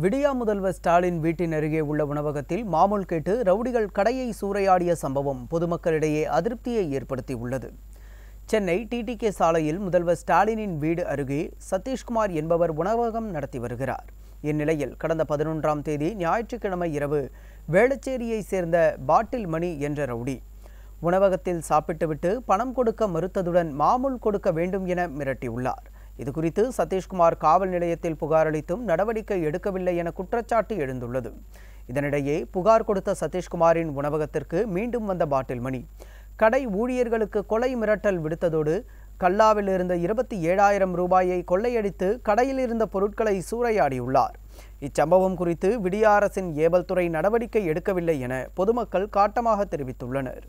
விடியா முதல்வர் ஸ்டாலின் வீட்டின் அருகே உள்ள உணவகத்தில் மாமூல் கேட்டு ரவுடிகள் கடையை சூறையாடிய சம்பவம் பொதுமக்களிடையே அதிருப்தியை ஏற்படுத்தியுள்ளது. சென்னை டிடிகே சாலையில் முதல்வர் ஸ்டாலினின் வீடு அருகே சதீஷ்குமார் என்பவர் உணவகம் நடத்தி வருகிறார். இந்நிலையில் கடந்த 11ஆம் தேதி ஞாயிற்றுக்கிழமை இரவு வேளச்சேரியை சேர்ந்த பாட்டில் மணி என்ற ரவுடி உணவகத்தில் சாப்பிட்டுவிட்டு பணம் கொடுக்க மறுத்ததுடன் மாமூல் கொடுக்க வேண்டும் என மிரட்டியுள்ளார். இதுகுறித்து சதீஷ்குமார் காவல் நிலையத்தில் புகார் அளித்தும் நடவடிக்கை எடுக்கவில்லை என குற்றச்சாட்டு எழுந்துள்ளது. இதனிடையே புகார் கொடுத்த சதீஷ்குமாரின் உணவகத்திற்கு மீண்டும் வந்த பாட்டில் மணி கடை ஊழியர்களுக்கு கொலை மிரட்டல் விடுத்ததோடு கல்லாவில் இருந்த 27,000 ரூபாயை கொள்ளையடித்து கடையில் இருந்த பொருட்களை சூறையாடியுள்ளார். இச்சம்பவம் குறித்து விடியா அரசின் ஏவல் துறை நடவடிக்கை எடுக்கவில்லை என பொதுமக்கள் காட்டமாக தெரிவித்துள்ளனர்.